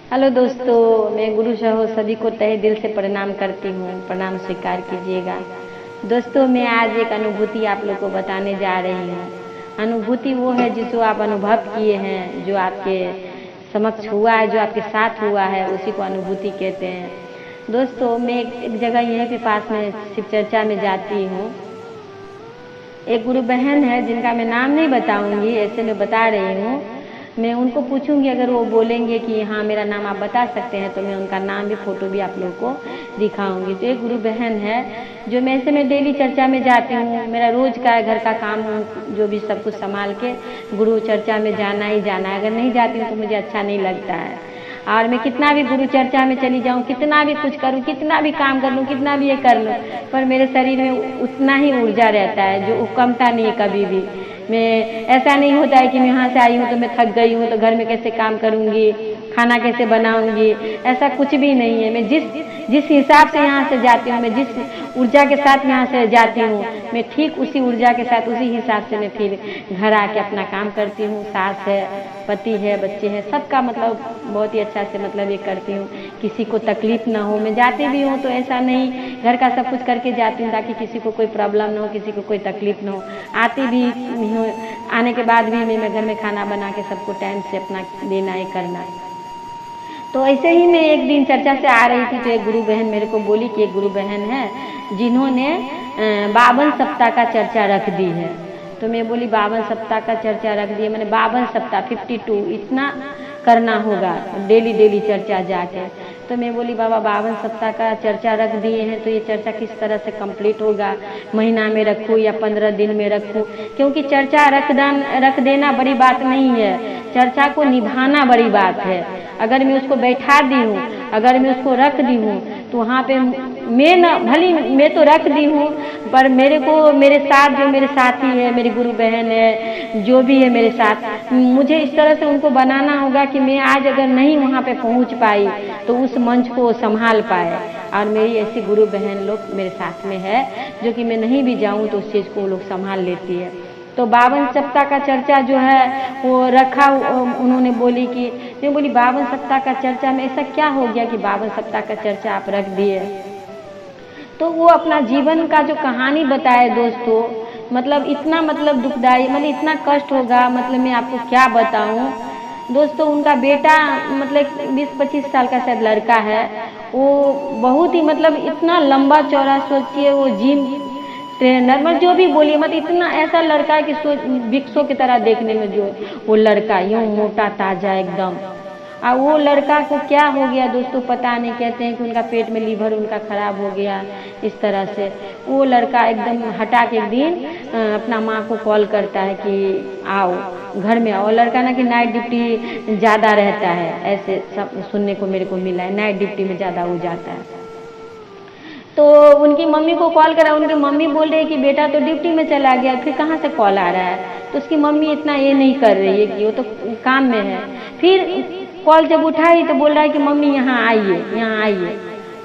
Hello दोस्तों, मैं गुरु सहो सभी को तहे दिल से प्रणाम करती हूँ। प्रणाम स्वीकार कीजिएगा। दोस्तों, मैं आज एक अनुभूति आप लोग को बताने जा रही हूँ। अनुभूति वो है जिसको आप अनुभव किए हैं, जो आपके समक्ष हुआ है, जो आपके साथ हुआ है, उसी को अनुभूति कहते हैं। दोस्तों, मैं एक जगह यहीं पे पास में शिव चर्चा में जाती हूँ। एक गुरु बहन है जिनका मैं नाम नहीं बताऊंगी, ऐसे मैं बता रही हूँ। मैं उनको पूछूंगी, अगर वो बोलेंगे कि हाँ मेरा नाम आप बता सकते हैं, तो मैं उनका नाम भी फोटो भी आप लोगों को दिखाऊंगी। तो एक गुरु बहन है जो मैं ऐसे में डेली चर्चा में जाती हूँ। मेरा रोज का घर का काम जो भी सब कुछ संभाल के गुरु चर्चा में जाना ही जाना है। अगर नहीं जाती हूँ तो मुझे अच्छा नहीं लगता है। और मैं कितना भी गुरु चर्चा में चली जाऊँ, कितना भी कुछ करूँ, कितना भी काम कर लूँ, कितना भी ये कर लूँ, पर मेरे शरीर में उतना ही ऊर्जा रहता है जो कमता नहीं है कभी भी। मैं ऐसा नहीं होता है कि मैं यहाँ से आई हूँ तो मैं थक गई हूँ तो घर में कैसे काम करूँगी, खाना कैसे बनाऊंगी, ऐसा कुछ भी नहीं है। मैं जिस हिसाब से यहाँ से जाती हूँ, मैं जिस ऊर्जा के साथ यहाँ से जाती हूँ, मैं ठीक उसी ऊर्जा के साथ उसी हिसाब से मैं फिर घर आके अपना काम करती हूँ। सास है, पति है, बच्चे हैं, सबका मतलब बहुत ही अच्छा से मतलब ये करती हूँ। किसी को तकलीफ ना हो। मैं जाती भी हूँ तो ऐसा नहीं, घर का सब कुछ करके जाती हूँ ताकि किसी को कोई प्रॉब्लम ना हो, किसी को कोई तकलीफ ना हो। आती भी हूँ, आने के बाद भी मैं घर में खाना बना के सबको टाइम से अपना देना है, करना है। तो ऐसे ही मैं एक दिन चर्चा से आ रही थी तो एक गुरु बहन मेरे को बोली कि एक गुरु बहन है जिन्होंने 52 सप्ताह का चर्चा रख दी है। तो मैं बोली 52 सप्ताह का चर्चा रख दी है, मैंने 52 सप्ताह 52 इतना करना होगा डेली चर्चा जाके। तो मैं बोली बाबा 52 सप्ताह का चर्चा रख दिए हैं तो ये चर्चा किस तरह से कंप्लीट होगा, महीना में रखूँ या 15 दिन में रखूँ? क्योंकि चर्चा रख देना बड़ी बात नहीं है, चर्चा को निभाना बड़ी बात है। अगर मैं उसको बैठा दी हूँ, अगर मैं उसको रख दी हूँ तो वहाँ पे मैं तो रख दी हूँ, पर मेरे साथ जो मेरे साथी है, मेरी गुरु बहन है, जो भी है मेरे साथ, मुझे इस तरह से उनको बनाना होगा कि मैं आज अगर नहीं वहाँ पे पहुँच पाई तो उस मंच को संभाल पाए। और मेरी ऐसी गुरु बहन लोग मेरे साथ में है जो कि मैं नहीं भी जाऊँ तो उस चीज़ को वो लोग संभाल लेती है। तो 52 सप्ताह का चर्चा जो है वो रखा, उन्होंने बोली कि मैं बोली 52 सप्ताह का चर्चा में ऐसा क्या हो गया कि 52 सप्ताह का चर्चा आप रख दिए? तो वो अपना जीवन का जो कहानी बताए दोस्तों, मतलब इतना मतलब दुखदाई, मतलब इतना कष्ट होगा, मतलब मैं आपको क्या बताऊं दोस्तों। उनका बेटा मतलब 20-25 साल का शायद लड़का है, वो बहुत ही मतलब इतना लंबा चौड़ा, सोचिए वो जिम ट्रेनर, मतलब जो भी बोलिए, मतलब इतना ऐसा लड़का है कि वृक्षों की तरह देखने में, जो वो लड़का यूं मोटा ताजा एकदम। और वो लड़का को क्या हो गया दोस्तों पता नहीं, कहते हैं कि उनका पेट में लीवर उनका खराब हो गया। इस तरह से वो लड़का एकदम हटा के एक दिन अपना माँ को कॉल करता है कि आओ घर में आओ। लड़का ना कि नाइट ड्यूटी ज़्यादा रहता है, ऐसे सब सुनने को मेरे को मिला है, नाइट ड्यूटी में ज़्यादा हो जाता है। तो उनकी मम्मी को कॉल करा, उनकी मम्मी बोल रही है कि बेटा तो ड्यूटी में चला गया, फिर कहाँ से कॉल आ रहा है? तो उसकी मम्मी इतना ये नहीं कर रही है कि वो तो काम में है। फिर कॉल जब उठाई तो बोल रहा है कि मम्मी यहाँ आइए, यहाँ आइए।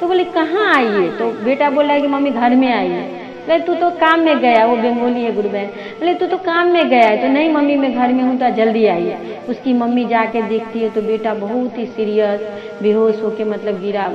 तो बोले कहाँ आइए? तो बेटा बोल रहा है कि मम्मी घर में आइए। बोले तू तो काम में गया, वो बंगाली है गुरु बहन। बोले तू तो काम में गया है। तो नहीं मम्मी मैं घर में हूँ तो जल्दी आइए। उसकी मम्मी जाके देखती है तो बेटा बहुत ही सीरियस बेहोश होके मतलब गिरा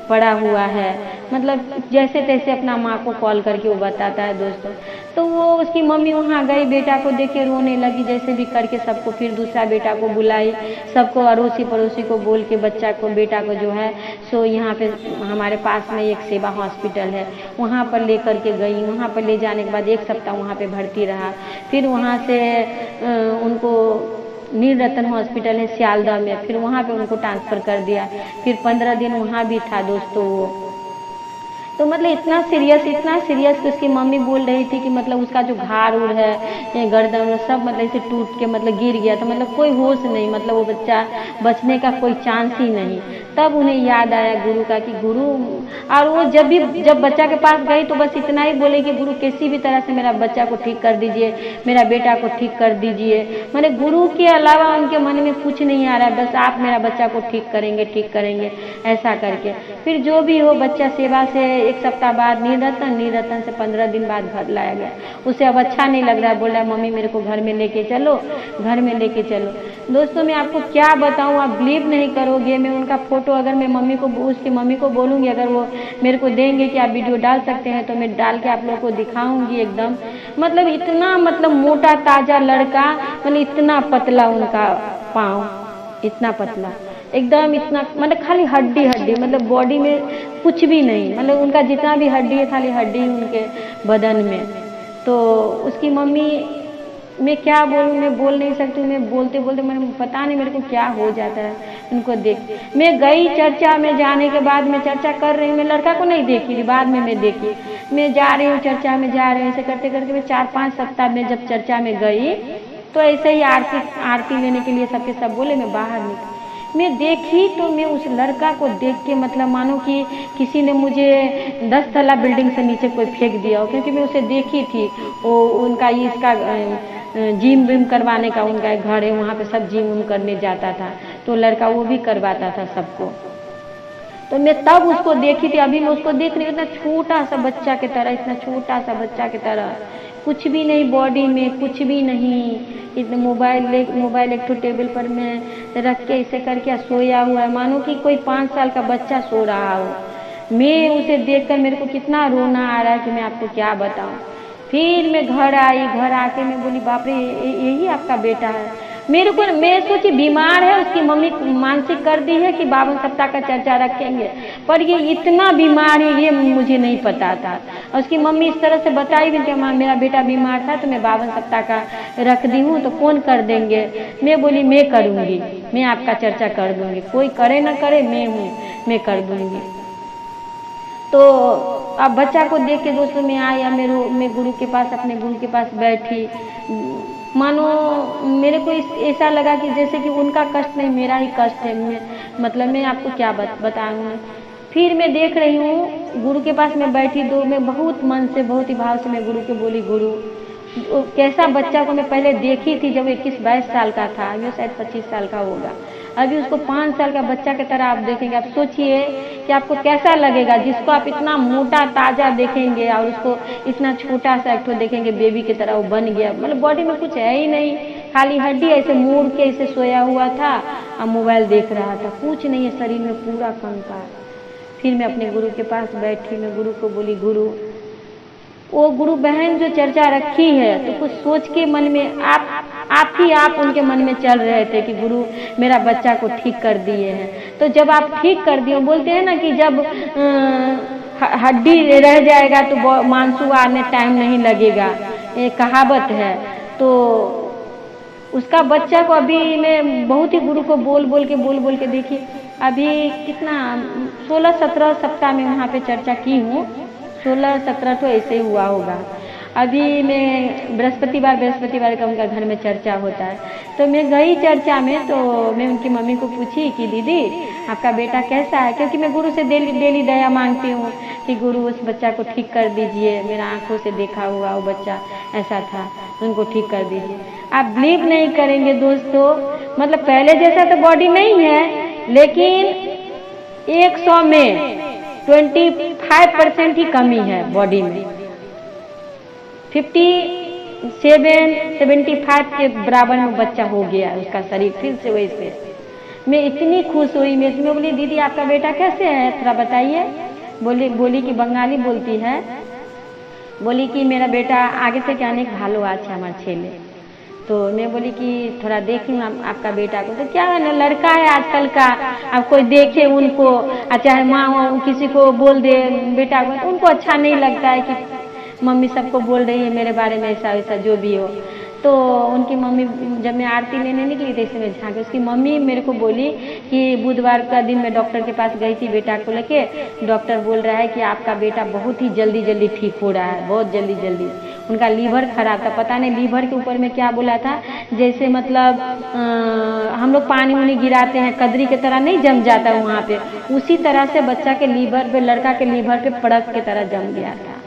पड़ा हुआ है, मतलब जैसे तैसे अपना माँ को कॉल करके वो बताता है दोस्तों। तो वो उसकी मम्मी वहाँ गई, बेटा को देख के रोने लगी, जैसे भी करके सबको, फिर दूसरा बेटा को बुलाई, सबको अड़ोसी पड़ोसी को बोल के बच्चा को, बेटा को जो है सो यहाँ पे हमारे पास में एक सेवा हॉस्पिटल है वहाँ पर ले करके गई। वहाँ पर ले जाने के बाद 1 सप्ताह वहाँ पे भर्ती रहा। फिर वहाँ से उनको नील रतन हॉस्पिटल है सियालदह में, फिर वहाँ पे उनको ट्रांसफ़र कर दिया। फिर 15 दिन वहाँ भी था दोस्तों वो। तो मतलब इतना सीरियस कि उसकी मम्मी बोल रही थी कि मतलब उसका जो घाड़ उड़ है, गर्दन सब मतलब इसे टूट के मतलब गिर गया, तो मतलब कोई होश नहीं, मतलब वो बच्चा बचने का कोई चांस ही नहीं। तब उन्हें याद आया गुरु का कि गुरु, और वो जब बच्चा के पास गई तो बस इतना ही बोले कि गुरु किसी भी तरह से मेरा बच्चा को ठीक कर दीजिए, मेरा बेटा को ठीक कर दीजिए। मैंने गुरु के अलावा उनके मन में कुछ नहीं आ रहा है, बस आप मेरा बच्चा को ठीक करेंगे ऐसा करके। फिर जो भी हो, बच्चा सेवा से 1 सप्ताह बाद नीरतन से 15 दिन बाद घर लाया गया। उसे अब अच्छा नहीं लग रहा, बोल रहा है मम्मी मेरे को घर में लेके चलो। दोस्तों मैं आपको क्या बताऊं, आप बिलीव नहीं करोगे। मैं उनका फोटो अगर मैं उसकी मम्मी को बोलूंगी, अगर वो मेरे को देंगे कि आप वीडियो डाल सकते हैं, तो मैं डाल के आप लोगों को दिखाऊंगी। एकदम मतलब इतना मोटा ताजा लड़का, मतलब इतना पतला उनका पाँव, इतना पतला एकदम, इतना मतलब खाली हड्डी, मतलब बॉडी में कुछ भी नहीं, मतलब उनका जितना भी हड्डी है खाली हड्डी उनके बदन में। तो उसकी मम्मी, मैं क्या बोलूँ, मैं बोल नहीं सकती। मैं बोलते मैंने पता नहीं मेरे को क्या हो जाता है उनको देख। मैं गई चर्चा में, जाने के बाद मैं चर्चा कर रही हूँ, मैं लड़का को नहीं देखी थी, बाद में मैं देखी। मैं जा रही हूँ चर्चा में, ऐसे करते करके मैं 4-5 सप्ताह में जब चर्चा में गई तो ऐसे ही आरती लेने के लिए सबके सब बोले, मैं बाहर निकली। मैं देखी तो मैं उस लड़का को देख के मतलब मानो कि किसी ने मुझे 10 तला बिल्डिंग से नीचे कोई फेंक दिया हो, क्योंकि मैं उसे देखी थी। वो उनका इसका जिम विम करवाने का उनका एक घर है, वहाँ पे सब जिम विम करने जाता था, तो लड़का वो भी करवाता था सबको। तो मैं तब उसको देखी थी, अभी मैं उसको देख रही हूँ, इतना छोटा सा बच्चा की तरह, कुछ भी नहीं बॉडी में, कुछ भी नहीं। इतने मोबाइल एक तो टेबल पर में रख के ऐसे करके सोया हुआ है, मानो कि कोई 5 साल का बच्चा सो रहा हो। मैं उसे देखकर मेरे को कितना रोना आ रहा है कि मैं आपको क्या बताऊं। फिर मैं घर आई, घर आके मैं बोली बाप रे, यही आपका बेटा है। मैं सोची बीमार है, उसकी मम्मी मानसिक कर दी है कि 52 सप्ताह का चर्चा रखेंगे, पर ये इतना बीमार है ये मुझे नहीं पता था। और उसकी मम्मी इस तरह से बताई भी कि माँ मेरा बेटा बीमार था तो मैं 52 सप्ताह का रख दी हूँ, तो कौन कर देंगे। मैं बोली मैं करूँगी, मैं आपका चर्चा कर दूँगी, कोई करे ना करे मैं हूँ, मैं कर दूँगी। तो अब बच्चा को देख के दोस्तों मैं आया, मैं गुरु के पास, अपने गुरु के पास बैठी। मानो मेरे को ऐसा लगा कि जैसे कि उनका कष्ट नहीं मेरा ही कष्ट है। मैं आपको क्या बताऊँ। फिर मैं देख रही हूँ गुरु के पास मैं बैठी, मैं बहुत मन से, बहुत ही भाव से मैं गुरु के बोली, गुरु कैसा बच्चा को मैं पहले देखी थी जब 21-22 साल का था, ये शायद 25 साल का होगा। अभी उसको 5 साल का बच्चा की तरह आप देखेंगे। आप सोचिए कि आपको कैसा लगेगा, जिसको आप इतना मोटा ताजा देखेंगे और उसको इतना छोटा सा एक देखेंगे बेबी की तरह वो बन गया। मतलब बॉडी में कुछ है ही नहीं, खाली हड्डी, ऐसे मुड़ के ऐसे सोया हुआ था और मोबाइल देख रहा था, कुछ नहीं है शरीर में, पूरा कंकाल। फिर मैं अपने गुरु के पास बैठी, मैं गुरु को बोली, गुरु वो गुरु बहन जो चर्चा रखी है, तो कुछ सोच के मन में आप उनके मन में चल रहे थे कि गुरु मेरा बच्चा को ठीक कर दिए हैं। तो जब आप ठीक कर दिए, बोलते हैं ना कि जब हड्डी रह जाएगा तो मानसू आने टाइम नहीं लगेगा, ये कहावत है। तो उसका बच्चा को अभी मैं बहुत ही गुरु को बोल के देखी, अभी कितना 16-17 सप्ताह में वहाँ पे चर्चा की हूँ, 16-17 तो ऐसे ही हुआ होगा। अभी मैं बृहस्पतिवार का उनका घर में चर्चा होता है, तो मैं गई चर्चा में। तो मैं उनकी मम्मी को पूछी कि दीदी आपका बेटा कैसा है, क्योंकि मैं गुरु से डेली दया मांगती हूँ कि गुरु उस बच्चा को ठीक कर दीजिए, मेरा आंखों से देखा हुआ वो बच्चा ऐसा था, उनको ठीक कर दीजिए। आप बिलीव नहीं करेंगे दोस्तों, मतलब पहले जैसा तो बॉडी नहीं है, लेकिन 100 में 25% ही कमी है बॉडी में। 75 के बराबर में बच्चा हो गया उसका शरीर फिर से वैसे। मैं इतनी खुश हुई, मैं बोली दीदी आपका बेटा कैसे है, थोड़ा बताइए। बोली कि बंगाली बोलती है, बोली कि मेरा बेटा आगे से क्या नहीं भालो अच्छा हमारे छेले। तो मैं बोली कि थोड़ा देखूँ आपका बेटा को। तो क्या है ना, लड़का है आजकल का, अब कोई देखे उनको, चाहे माँ किसी को बोल दे बेटा को, उनको अच्छा नहीं लगता है कि मम्मी सबको बोल रही है मेरे बारे में ऐसा वैसा जो भी हो। तो उनकी मम्मी, जब मैं आरती लेने निकली थी इसमें झाँके, उसकी मम्मी मेरे को बोली कि बुधवार का दिन मैं डॉक्टर के पास गई थी बेटा को लेके, डॉक्टर बोल रहा है कि आपका बेटा बहुत ही जल्दी ठीक हो रहा है, बहुत जल्दी। उनका लीवर खराब था, पता नहीं लीवर के ऊपर में क्या बोला था, जैसे मतलब हम लोग पानी उनी गिराते हैं, कदरी की तरह नहीं जम जाता वहाँ पे, उसी तरह से बच्चा के लीवर पे, लड़का के लीवर पे पड़क की तरह जम गया था।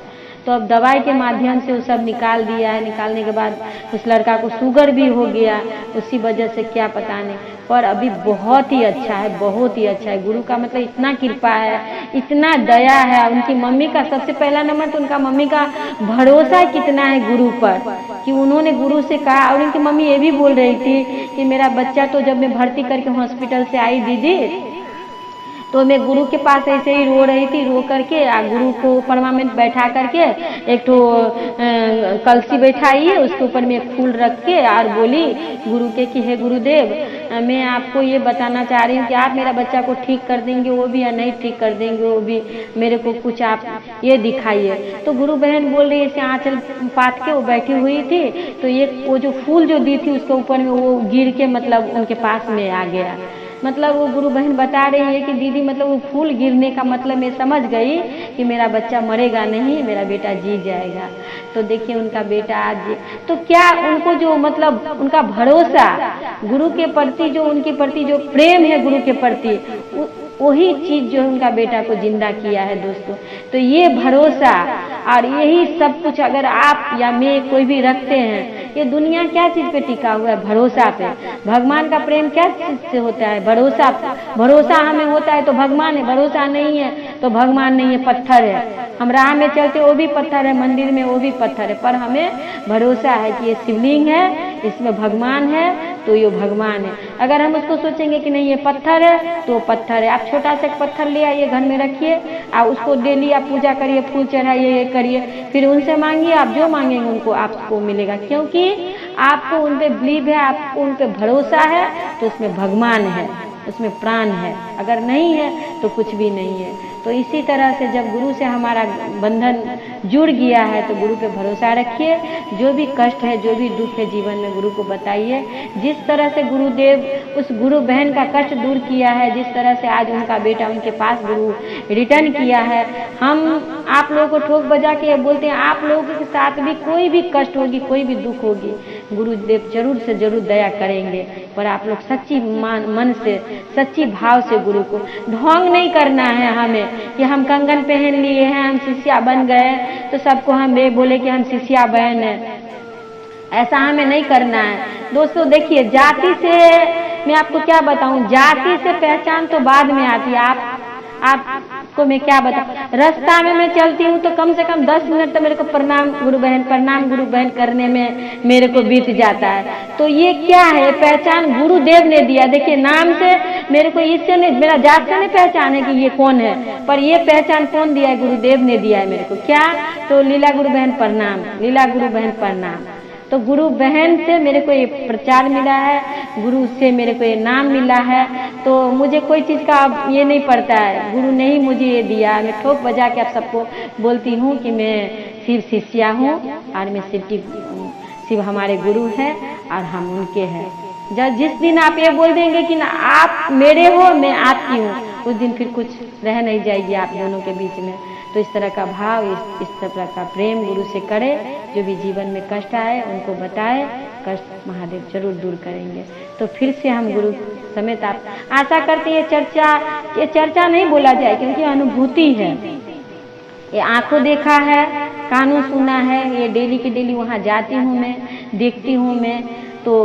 तो अब दवाई के माध्यम से वो सब निकाल दिया है। निकालने के बाद उस लड़का को शुगर भी हो गया, उसी वजह से क्या पता नहीं, पर अभी बहुत ही अच्छा है, बहुत ही अच्छा है। गुरु का मतलब इतना कृपा है, इतना दया है। उनकी मम्मी का सबसे पहला नंबर तो उनका मम्मी का भरोसा कितना है गुरु पर, कि उन्होंने गुरु से कहा। और उनकी मम्मी ये भी बोल रही थी कि मेरा बच्चा तो जब मैं भर्ती करके हॉस्पिटल से आई दीदी, तो मैं गुरु के पास ऐसे ही रो रही थी, रो करके गुरु को परमानेंट बैठा करके एक तो कलसी बैठाई है, उसके ऊपर में एक फूल रख के और बोली गुरु के कि हे गुरुदेव, मैं आपको ये बताना चाह रही हूँ कि आप मेरा बच्चा को ठीक कर देंगे वो भी, या नहीं ठीक कर देंगे वो भी, मेरे को कुछ आप ये दिखाइए। तो गुरु बहन बोल रही ऐसे आंचल पात के वो बैठी हुई थी, तो एक वो जो फूल जो दी थी उसके ऊपर में वो गिर के मतलब उनके पास में आ गया। मतलब वो गुरु बहन बता रही है कि दीदी मतलब वो फूल गिरने का मतलब मैं समझ गई कि मेरा बच्चा मरेगा नहीं, मेरा बेटा जी जाएगा। तो देखिए उनका बेटा आज, तो क्या उनको जो मतलब उनका भरोसा गुरु के प्रति, जो उनके प्रति जो प्रेम है गुरु के प्रति, वही चीज जो उनका बेटा को जिंदा किया है दोस्तों। तो ये भरोसा और यही सब कुछ अगर आप या मैं कोई भी रखते हैं, ये दुनिया क्या चीज पे टिका हुआ है? भरोसा पे। भगवान का प्रेम क्या चीज से होता है? भरोसा। भरोसा हमें होता है तो भगवान है, भरोसा नहीं है तो भगवान नहीं है, पत्थर है। हम राह में चलते वो भी पत्थर है, मंदिर में वो भी पत्थर है, पर हमें भरोसा है कि ये शिवलिंग है, इसमें भगवान है तो ये भगवान है। अगर हम उसको सोचेंगे कि नहीं ये पत्थर है तो पत्थर है। आप छोटा सा पत्थर ले आइए, घर में रखिए, आप उसको डेली आप पूजा करिए, फूल चढ़ाइए, ये करिए, फिर उनसे मांगिए, आप जो मांगेंगे उनको आपको मिलेगा, क्योंकि आपको उन पे बिलीव है, आपको उन पे भरोसा है, तो उसमें भगवान है, उसमें प्राण है। अगर नहीं है तो कुछ भी नहीं है। तो इसी तरह से जब गुरु से हमारा बंधन जुड़ गया है तो गुरु पे भरोसा रखिए। जो भी कष्ट है, जो भी दुख है जीवन में, गुरु को बताइए। जिस तरह से गुरुदेव उस गुरु बहन का कष्ट दूर किया है, जिस तरह से आज उनका बेटा उनके पास गुरु रिटर्न किया है, हम आप लोगों को ठोक बजा के बोलते हैं, आप लोगों के साथ भी कोई भी कष्ट होगी, कोई भी दुख होगी, गुरुदेव जरूर से जरूर दया करेंगे। पर आप लोग सच्ची मन से, सच्ची भाव से गुरु को, ढोंग नहीं करना है हमें कि हम कंगन पहन लिए हैं, हम शिष्या बन गए तो सबको हम ये बोले कि हम शिष्या बहन है। ऐसा हमें नहीं करना है दोस्तों। देखिए जाति से मैं आपको क्या बताऊं, जाति से पहचान तो बाद में आती है। आपको मैं क्या बताऊं, रास्ता में मैं चलती हूँ तो कम से कम 10 मिनट तो मेरे को प्रणाम गुरु बहन करने में मेरे को बीत जाता है। तो ये क्या है? पहचान गुरुदेव ने दिया। देखिए नाम से मेरे को इससे नहीं, मेरा जात से नहीं पहचान है कि ये कौन है, पर ये पहचान कौन दिया है? गुरुदेव ने दिया है मेरे को। क्या? तो लीला गुरु बहन प्रणाम, लीला गुरु बहन प्रणाम। तो गुरु बहन से मेरे को ये प्रचार मिला है, गुरु से मेरे को ये नाम मिला है। तो मुझे कोई चीज़ का ये नहीं पड़ता है, गुरु ने ही मुझे ये दिया। मैं ठोक बजा के आप सबको बोलती हूँ कि मैं शिव शिष्या हूँ और मैं शिव हमारे गुरु हैं और हम उनके हैं। जब जिस दिन आप ये बोल देंगे कि ना आप मेरे हो मैं आपकी हूँ, उस दिन फिर कुछ रह नहीं जाएगी आप दोनों के बीच में। तो इस तरह का भाव, इस तरह का प्रेम गुरु से करे। जो भी जीवन में कष्ट आए उनको बताए, कष्ट महादेव जरूर दूर करेंगे। तो फिर से हम गुरु समेत आप आशा करते हैं ये चर्चा नहीं बोला जाए, क्योंकि अनुभूति है। ये आंखों देखा है, कानों सुना है, ये डेली की डेली वहाँ जाती हूँ मैं, देखती हूँ मैं, तो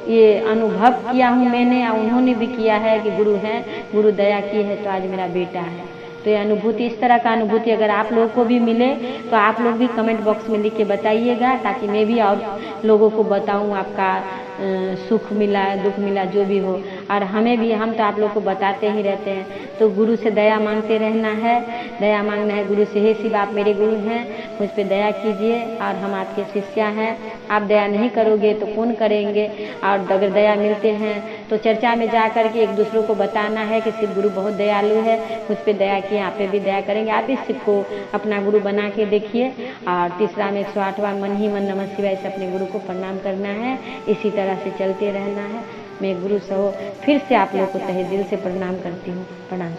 ये अनुभव किया हूँ मैंने और उन्होंने भी किया है कि गुरु हैं, गुरु दया की है तो आज मेरा बेटा है। तो ये अनुभूति, इस तरह का अनुभूति अगर आप लोगों को भी मिले तो आप लोग भी कमेंट बॉक्स में लिख के बताइएगा, ताकि मैं भी और लोगों को बताऊं आपका सुख मिला, दुख मिला, जो भी हो। और हमें भी, हम तो आप लोग को बताते ही रहते हैं। तो गुरु से दया मांगते रहना है, दया मांगना है गुरु से। हे शिव आप मेरे गुरु हैं, मुझ पर दया कीजिए और हम आपके शिष्या हैं। आप दया नहीं करोगे तो कौन करेंगे? और अगर दया मिलते हैं तो चर्चा में जा कर के एक दूसरों को बताना है कि शिव गुरु बहुत दयालु है, मुझ पर दया किए, आप पे भी दया करेंगे। आप इस शिव को अपना गुरु बना के देखिए। और तीसरा में 108वां मन ही मन नमः शिवाय से अपने गुरु को प्रणाम करना है। इसी तरह से चलते रहना है। मैं गुरु सहो फिर से आप लोग को तहे दिल से प्रणाम करती हूँ। प्रणाम।